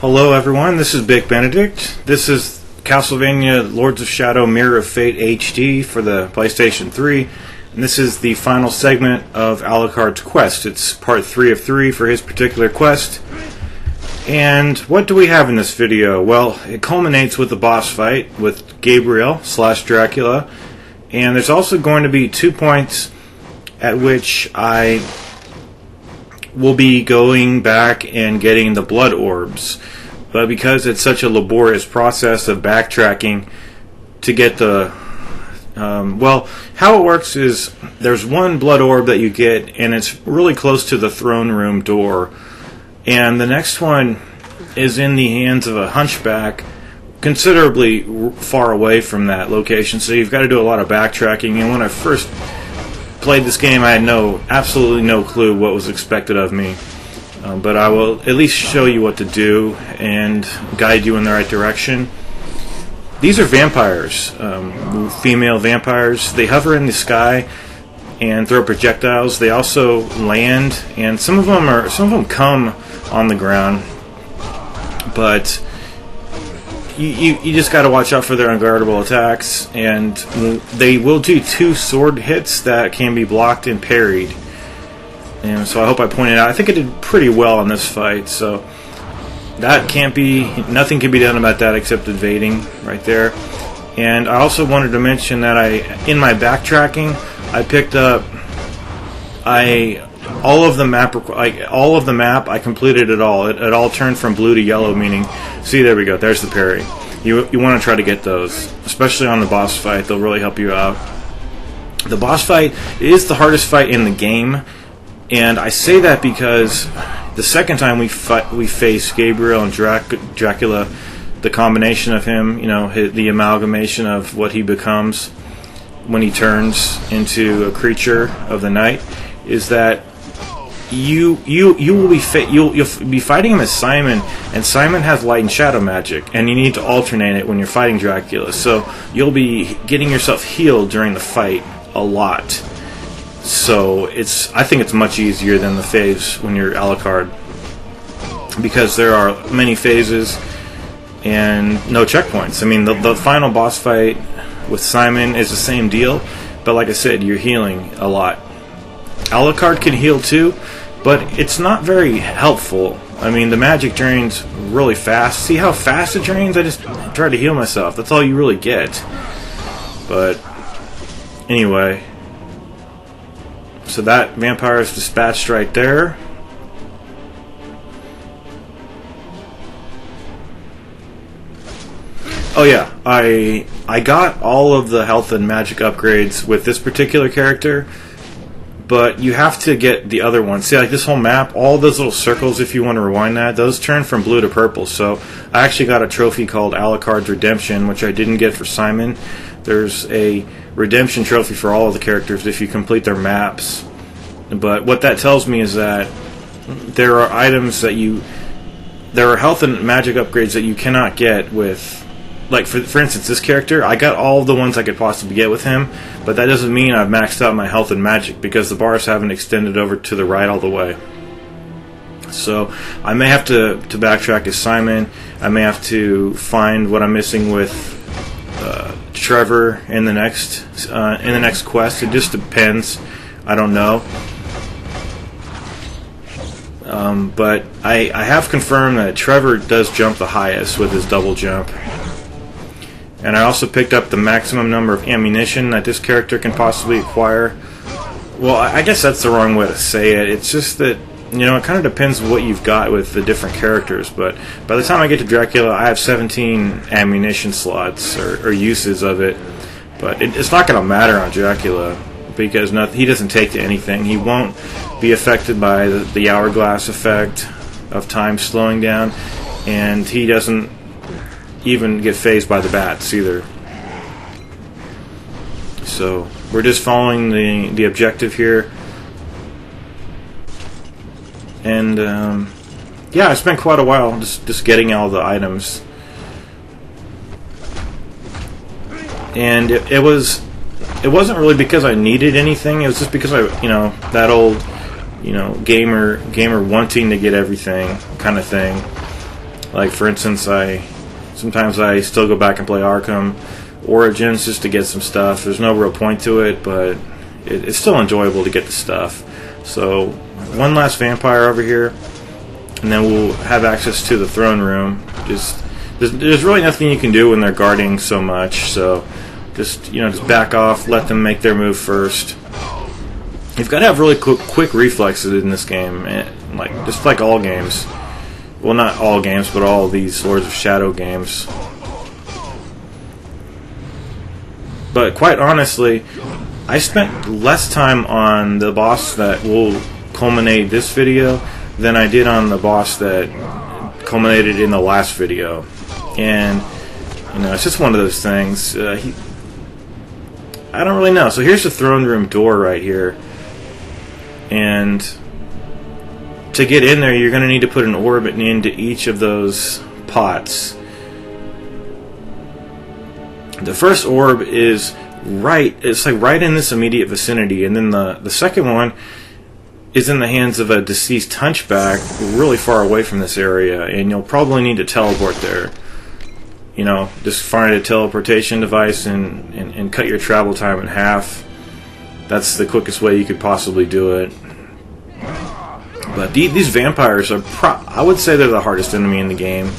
Hello everyone, this is Big Benedict. This is Castlevania Lords of Shadow Mirror of Fate HD for the PlayStation 3. And this is the final segment of Alucard's quest. It's part 3 of 3 for his particular quest. And what do we have in this video? Well, it culminates with the boss fight with Gabriel / Dracula. And there's also going to be 2 points at which I will be going back and getting the blood orbs. But because it's such a laborious process of backtracking to get the... how it works is there's one blood orb that you get, and it's really close to the throne room door. And the next one is in the hands of a hunchback, considerably far away from that location. So you've got to do a lot of backtracking. And when I first played this game, I had absolutely no clue what was expected of me. But I will at least show you what to do and guide you in the right direction. These are vampires, female vampires. They hover in the sky and throw projectiles. They also land, and some of them come on the ground. But you just got to watch out for their unguardable attacks, and they will do 2 sword hits that can be blocked and parried. And so I hope I pointed out. I think I did pretty well in this fight, so nothing can be done about that except evading right there. And I also wanted to mention that in my backtracking, I picked up all of the map. I completed it all. It all turned from blue to yellow, meaning, see, there we go. There's the parry. You want to try to get those, especially on the boss fight. They'll really help you out. The boss fight is the hardest fight in the game, and I say that because the second time we face Gabriel and Dracula, the combination of him, the amalgamation of what he becomes when he turns into a creature of the night, is that you'll be fighting him as Simon, and Simon has light and shadow magic, and you need to alternate it when you're fighting Dracula. So you'll be getting yourself healed during the fight a lot. So I think it's much easier than the phase when you're Alucard, because there are many phases and no checkpoints. I mean, the final boss fight with Simon is the same deal, but like I said, you're healing a lot. Alucard can heal too, but it's not very helpful. I mean, the magic drains really fast. See how fast it drains? I just try to heal myself. That's all you really get. But anyway, so that vampire is dispatched right there. Oh yeah, I got all of the health and magic upgrades with this particular character, but you have to get the other ones. See, like this whole map, all those little circles, if you want to rewind that, those turn from blue to purple. So I actually got a trophy called Alucard's Redemption, which I didn't get for Simon. There's a redemption trophy for all of the characters if you complete their maps. But what that tells me is that there are items there are health and magic upgrades that you cannot get with, like for instance, this character. I got all the ones I could possibly get with him, but that doesn't mean I've maxed out my health and magic, because the bars haven't extended over to the right all the way. So I may have to backtrack as Simon. I may have to find what I'm missing with Trevor in the next quest. It just depends. I don't know. But I have confirmed that Trevor does jump the highest with his double jump. And I also picked up the maximum number of ammunition that this character can possibly acquire. Well, I guess that's the wrong way to say it. It's just that, it kind of depends what you've got with the different characters. But by the time I get to Dracula, I have 17 ammunition slots or uses of it. But it's not going to matter on Dracula, because he doesn't take to anything. He won't be affected by the hourglass effect of time slowing down, and he doesn't even get phased by the bats either. So we're just following the objective here. And I spent quite a while just getting all the items. And it wasn't really because I needed anything. It was just because that old, gamer wanting to get everything kind of thing. Like for instance, sometimes I still go back and play Arkham Origins just to get some stuff. There's no real point to it, but it's still enjoyable to get the stuff. So one last vampire over here, and then we'll have access to the throne room. There's really nothing you can do when they're guarding so much. So just back off, let them make their move first. You've got to have really quick reflexes in this game, just like all games. Well, not all games, but all these Lords of Shadow games. But quite honestly, I spent less time on the boss that will culminate this video than I did on the boss that culminated in the last video. And it's just one of those things. I don't really know. So here's the throne room door right here, and to get in there, you're going to need to put an orb into each of those pots. The first orb is it's like right in this immediate vicinity, and then the second one is in the hands of a deceased hunchback really far away from this area, and you'll probably need to teleport there. Just find a teleportation device and cut your travel time in half. That's the quickest way you could possibly do it. But these vampires are, I would say they're the hardest enemy in the game.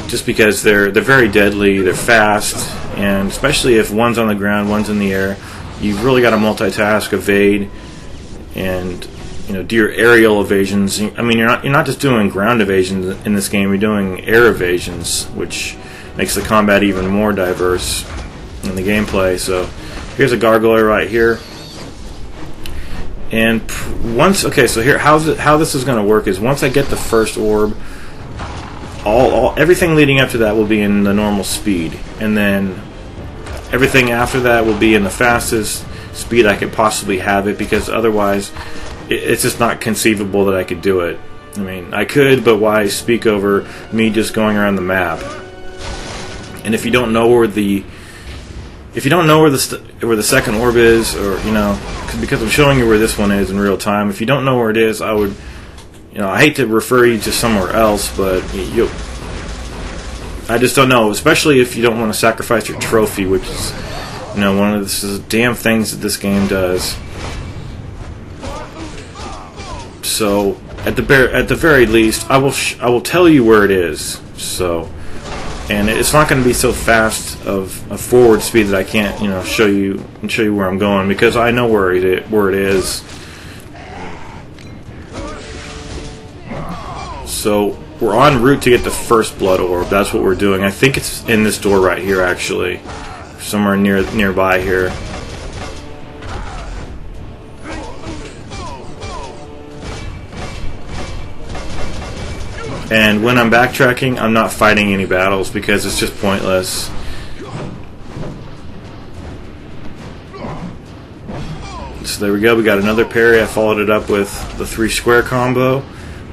Just because they're very deadly, they're fast, and especially if one's on the ground, one's in the air, you've really got to multitask, evade, and do your aerial evasions. I mean, you're not just doing ground evasions in this game, you're doing air evasions, which makes the combat even more diverse in the gameplay. So here's a gargoyle right here. And so here, how this is going to work is once I get the first orb, everything leading up to that will be in the normal speed, and then everything after that will be in the fastest speed I could possibly have it, because otherwise it's just not conceivable that I could do it. I mean, I could, but why speak over me just going around the map? And if you don't know where the second orb is, or because I'm showing you where this one is in real time, if you don't know where it is, I would, I hate to refer you to somewhere else, but I just don't know, especially if you don't want to sacrifice your trophy, which is one of the damn things that this game does. So at the very least, I will tell you where it is. So, and it's not going to be so fast of a forward speed that I can't show you where I'm going, because I know where it is. So we're en route to get the first blood orb. That's what we're doing. I think it's in this door right here, actually, somewhere nearby here. And when I'm backtracking, I'm not fighting any battles because it's just pointless. So there we go, we got another parry. I followed it up with the 3 square combo.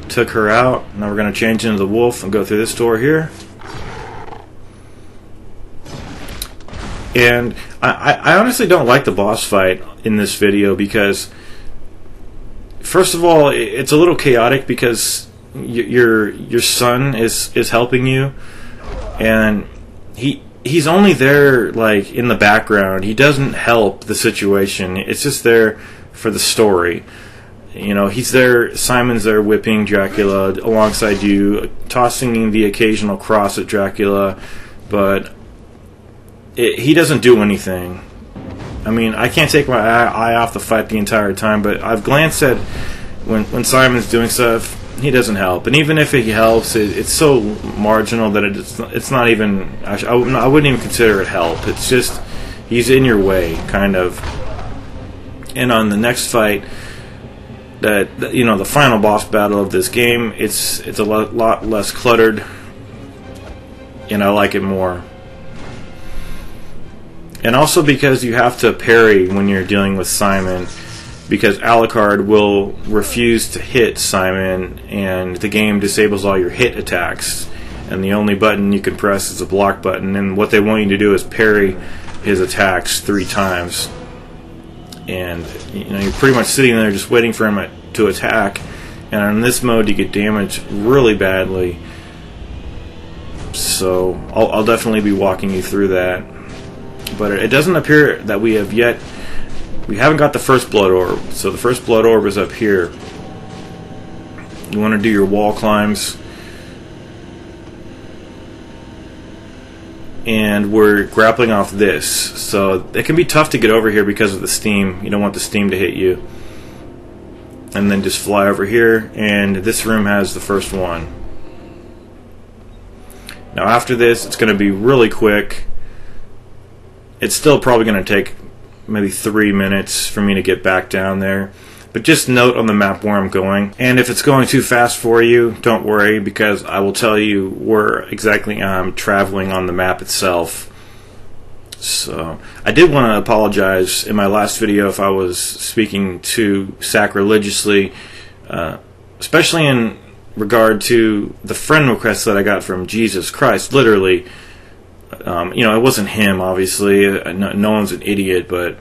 Took her out. Now we're going to change into the wolf and go through this door here. And I honestly don't like the boss fight in this video because, first of all, it's a little chaotic because your son is helping you, and he's only there like in the background. He doesn't help the situation. It's just there for the story. He's there, Simon's there whipping Dracula alongside you, tossing the occasional cross at Dracula, but he doesn't do anything. I mean, I can't take my eye off the fight the entire time, but I've glanced at when Simon's doing stuff, he doesn't help. And even if he helps, it's so marginal that it's not even, I wouldn't even consider it help. It's just, he's in your way, kind of. And on the next fight, the final boss battle of this game, it's a lot less cluttered, and I like it more. And also because you have to parry when you're dealing with Simon, because Alucard will refuse to hit Simon, and the game disables all your hit attacks, and the only button you can press is the block button, and what they want you to do is parry his attacks 3 times. And you're pretty much sitting there just waiting for him to attack, and in this mode you get damaged really badly. So I'll definitely be walking you through that. But it doesn't appear that we haven't got the first blood orb. So the first blood orb is up here. You want to do your wall climbs. And we're grappling off this. So it can be tough to get over here because of the steam. You don't want the steam to hit you. And then just fly over here. And this room has the first one. Now after this, it's going to be really quick. It's still probably going to take maybe 3 minutes for me to get back down there. But just note on the map where I'm going. And if it's going too fast for you, don't worry, because I will tell you where exactly I'm traveling on the map itself. So, I did want to apologize in my last video if I was speaking too sacrilegiously, especially in regard to the friend request that I got from Jesus Christ. Literally, it wasn't him, obviously. No one's an idiot, but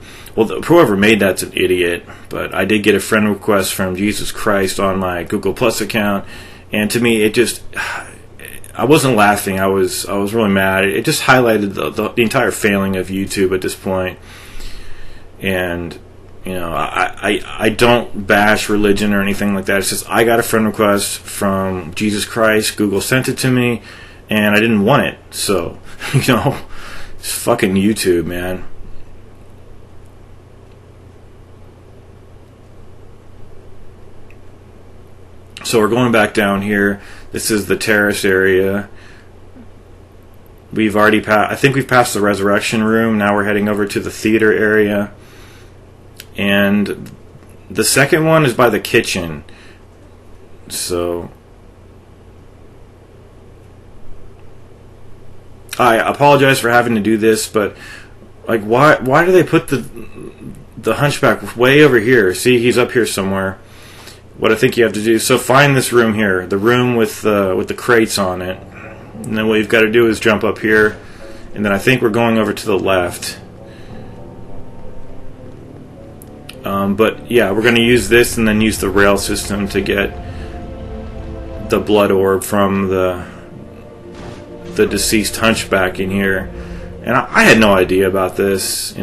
whoever made that's an idiot. But I did get a friend request from Jesus Christ on my Google Plus account, and to me, it just, I wasn't laughing. I was really mad. It just highlighted the entire failing of YouTube at this point. And I don't bash religion or anything like that. It's just I got a friend request from Jesus Christ. Google sent it to me, and I didn't want it. So, it's fucking YouTube, man. So we're going back down here. This is the terrace area. We've already passed. I think we've passed the resurrection room. Now we're heading over to the theater area. And the second one is by the kitchen. So I apologize for having to do this, but like, why do they put the hunchback way over here? See, he's up here somewhere. What I think you have to do, so find this room here, the room with the crates on it, and then what you've got to do is jump up here, and then I think we're going over to the left. But yeah, we're going to use this and then use the rail system to get the blood orb from the deceased hunchback in here. And I had no idea about this,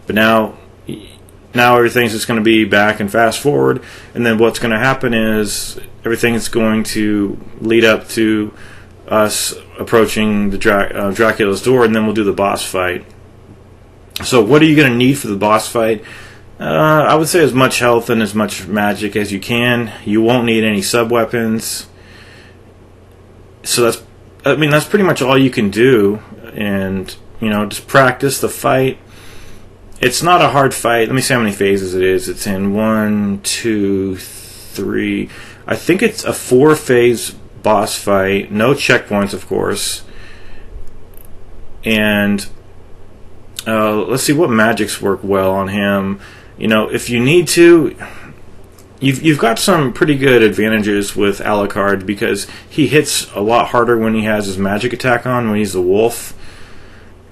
But now everything's just going to be back and fast forward, and then what's going to happen is everything is going to lead up to us approaching the Dracula's door, and then we'll do the boss fight. So what are you going to need for the boss fight? I would say as much health and as much magic as you can. You won't need any sub-weapons. So that's pretty much all you can do, and just practice the fight. It's not a hard fight. Let me see how many phases it is. It's in 1, 2, 3. I think it's a 4-phase boss fight. No checkpoints, of course. And let's see what magics work well on him. If you need to, you've got some pretty good advantages with Alucard because he hits a lot harder when he has his magic attack on, when he's the wolf.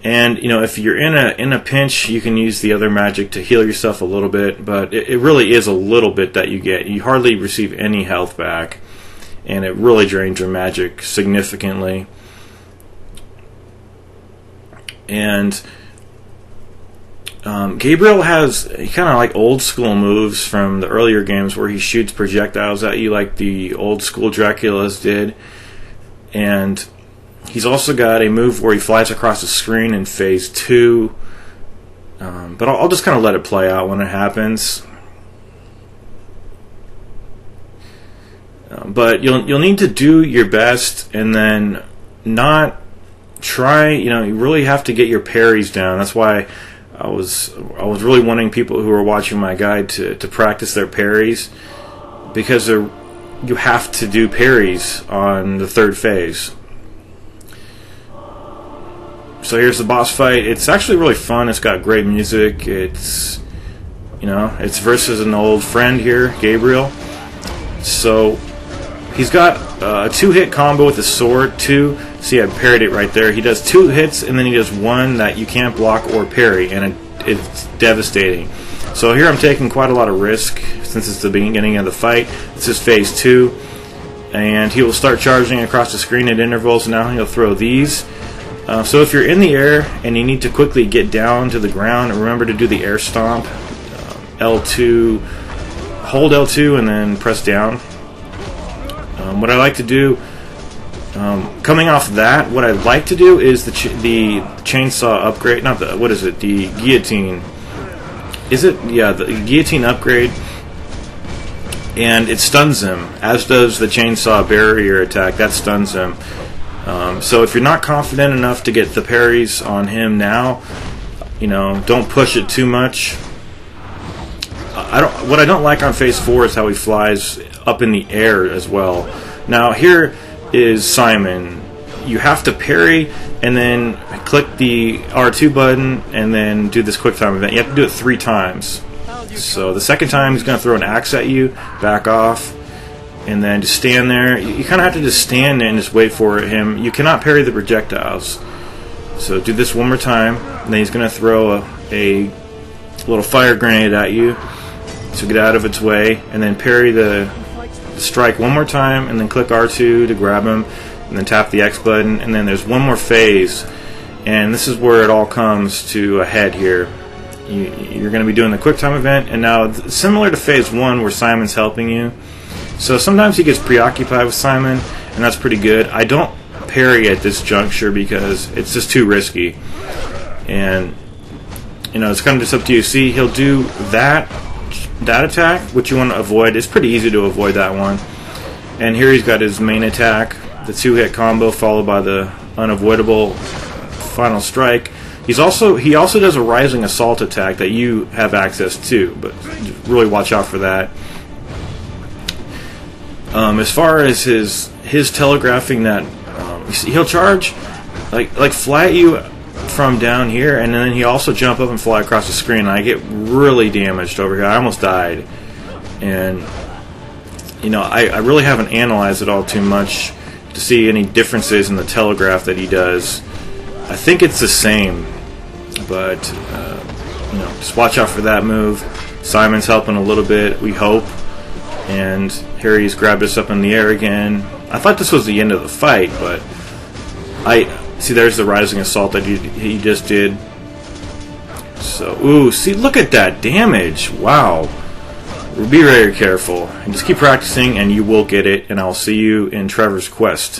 And if you're in a pinch, you can use the other magic to heal yourself a little bit, but it really is a little bit that you get. You hardly receive any health back, and it really drains your magic significantly. And Gabriel has kind of like old school moves from the earlier games where he shoots projectiles at you like the old school Draculas did. And he's also got a move where he flies across the screen in phase 2. But I'll just kind of let it play out when it happens. But you'll need to do your best and then not try. You really have to get your parries down. That's why I was really wanting people who are watching my guide to practice their parries, because you have to do parries on the third phase. So here's the boss fight. It's actually really fun. It's got great music. It's versus an old friend here, Gabriel. So he's got a 2-hit combo with the sword. See, I parried it right there. He does 2 hits, and then he does 1 that you can't block or parry. And it's devastating. So here I'm taking quite a lot of risk since it's the beginning of the fight. This is phase 2, and he will start charging across the screen at intervals. Now he'll throw these. So if you're in the air and you need to quickly get down to the ground, remember to do the air stomp. L2, hold L2 and then press down. What I like to do, coming off that, what I like to do is the chainsaw upgrade. Not the, what is it? The guillotine. Is it? Yeah, the guillotine upgrade. And it stuns him, as does the chainsaw barrier attack. That stuns him. So if you're not confident enough to get the parries on him now, don't push it too much. What I don't like on phase 4 is how he flies up in the air as well. Now here is Simon. You have to parry and then click the R2 button and then do this quick time event. You have to do it 3 times. So the second time he's going to throw an axe at you, back off, and then just stand there. You kind of have to just stand there and just wait for him. You cannot parry the projectiles. So do this one more time, and then he's going to throw a little fire grenade at you. So get out of its way, and then parry the strike one more time, and then click R2 to grab him, and then tap the X button, and then there's one more phase, and this is where it all comes to a head here. You're going to be doing the quick time event, and now similar to phase 1 where Simon's helping you. So sometimes he gets preoccupied with Simon, and that's pretty good. I don't parry at this juncture because it's just too risky, and it's kind of just up to you. See, he'll do that attack, which you want to avoid. It's pretty easy to avoid that one. And here he's got his main attack, the 2-hit combo followed by the unavoidable final strike. He also does a rising assault attack that you have access to, but really watch out for that. As far as his telegraphing that, he'll charge like fly at you from down here, and then he also jump up and fly across the screen. I get really damaged over here. I almost died, and I really haven't analyzed it all too much to see any differences in the telegraph that he does. I think it's the same, but just watch out for that move. Simon's helping a little bit, we hope, and Harry's grabbed us up in the air again. I thought this was the end of the fight, but see, there's the rising assault that he just did. So, see, look at that damage. Wow. Be very careful. And just keep practicing, and you will get it. And I'll see you in Trevor's Quest.